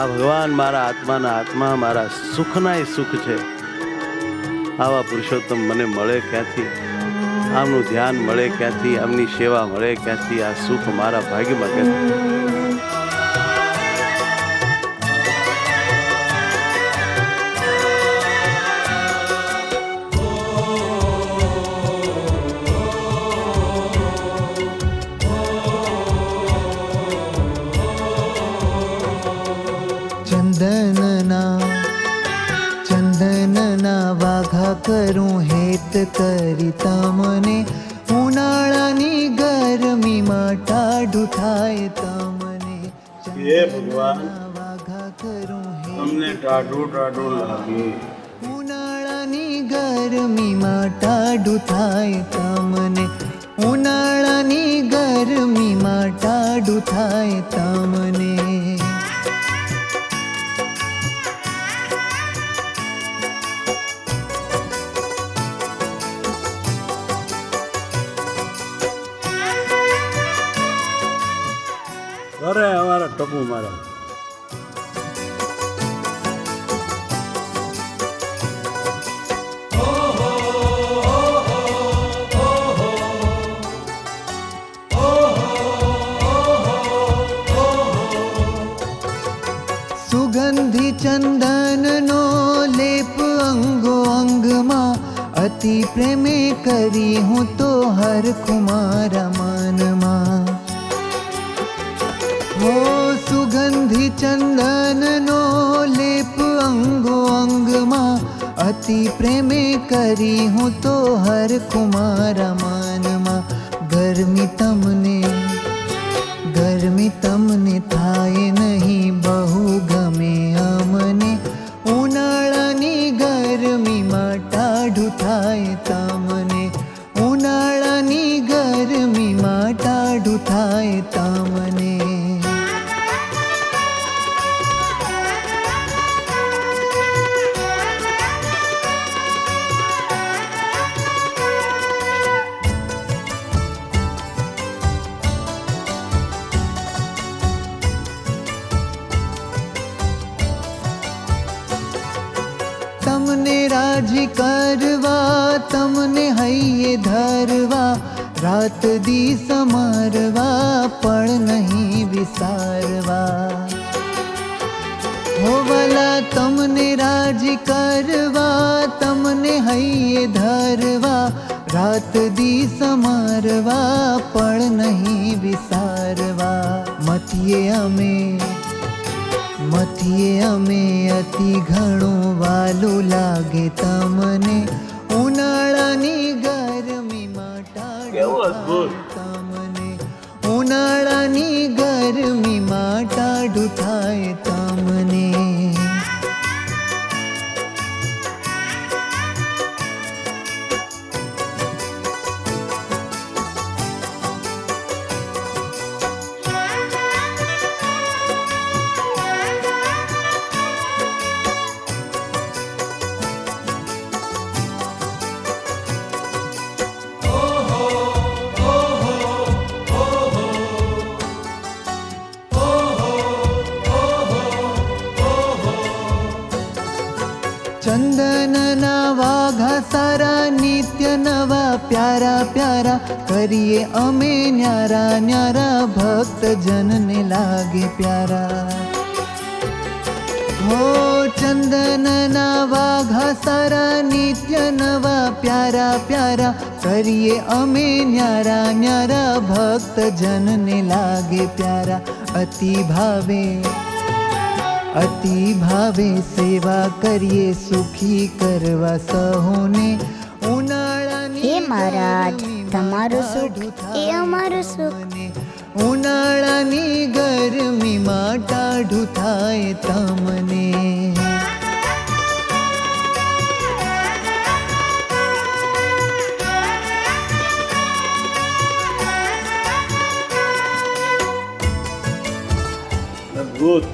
આ ભગવાન મારા આત્માના આત્મા, મારા સુખનાય સુખ છે. આવા પુરુષોત્તમ મને મળે ક્યાંથી? આમનું ધ્યાન મળે ક્યાંથી? આમની સેવા મળે ક્યાંથી? આ સુખ મારા ભાગ્યમાં ક્યાંથી? ચંદનના વાઘા કરું હેત કરી તમને, ઉનાળાની ગરમીમાં ટાઢું થાય તમને. હે ભગવાન, વાઘા કરું અમને ટાઢું ટાઢું લાગે. ઉનાળાની ગરમીમાં ટાઢું થાય તમને, ઉનાળાની ગરમીમાં ટાઢું થાય તમને. અરે અમારા ટપુ મારા સુગંધી ચંદનનો લેપ અંગો અંગમાં, અતિ પ્રેમે કરી હું તો હરખું મારા મનમાં. હો સુગંધી ચંદનનો લેપ અંગો અંગમાં, અતિ પ્રેમે કરી હું તો હરખું મારા મનમાં. ગરમી તમને થાય નહીં, બહુ ગમે અમને, ઉનાળાની ગરમીમાં ટાઢું થાય તમને, ઉનાળાની ગરમીમાં ટાઢું થાય તમને. તમને રાજી કરવા, તમને હૈયે ધરવા, રાત દી સમારવા, પણ નહીં વિસારવા. હો ભલા તમને રાજી કરવા, તમને હૈયે ધરવા, રાત દી સમારવા, પણ નહીં વિસારવા. મથીએ અમે અતિ ઘણું વાલું લાગે તમને, ઉનાળાની ગરમીમાં ટાઢું તમને, ઉનાળાની ગરમીમાં ટાઢું થાય તમને. ચંદનના વાઘા સારા, નિત્ય નવા પ્યારા પ્યારા, કરીએ અમે ન્યારા ન્યારા, ભક્ત જનને લાગે પ્યારા. હો ચંદનના વાઘા સારા, નિત્ય નવા પ્યારા પ્યારા, કરીએ અમે ન્યારા ન્યારા, ભક્ત જનને લાગે પ્યારા. અતિ ભાવે સેવા કરીએ, સુખી કરવા સહોને, ઉનાળાની હે મહારાજ, તમારું સુખ એ અમારું સુખ. ઉનાળાની ગરમીમાં ટાઢું થાય તમને. અદ્ભુત.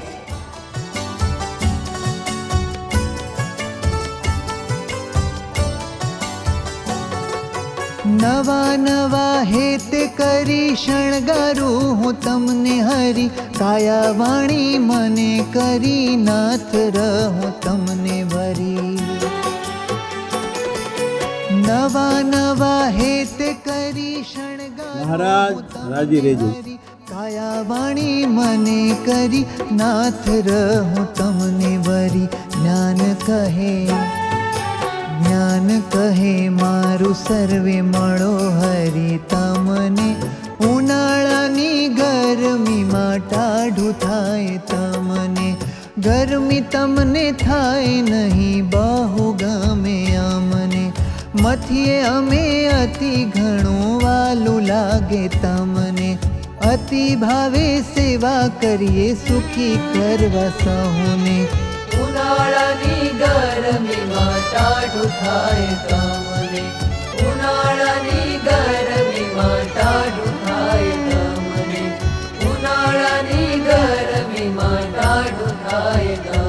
નવા નવા હેત કરી શણગારું હું તમને હરી, કાયા વાણી મને કરી નાથ રહું તમને વરી. નવા નવા હેત કરી મહારાજ, રાજી રહેજો. કાયા વાણી મને કરી નાથ રહું તમને વરી. જ્ઞાન કહે મારું સર્વે મળો હરી તમને. ઉનાળાની ગરમીમાં ટાઢું થાય તમને. ગરમી તમને થાય નહીં બહુ ગમે અમને. મથીએ અમે અતિ ઘણું વાલું લાગે તમને. અતિ ભાવે સેવા કરીએ સુખી કરવા સહુને. ઉનાળાની ગરમીમાં ટાઢું થાય તમને. ઉનાળાની ગરમીમાં ટાઢું થાય તમને. ઉનાળાની ગરમીમાં ટાઢું થાય તમને.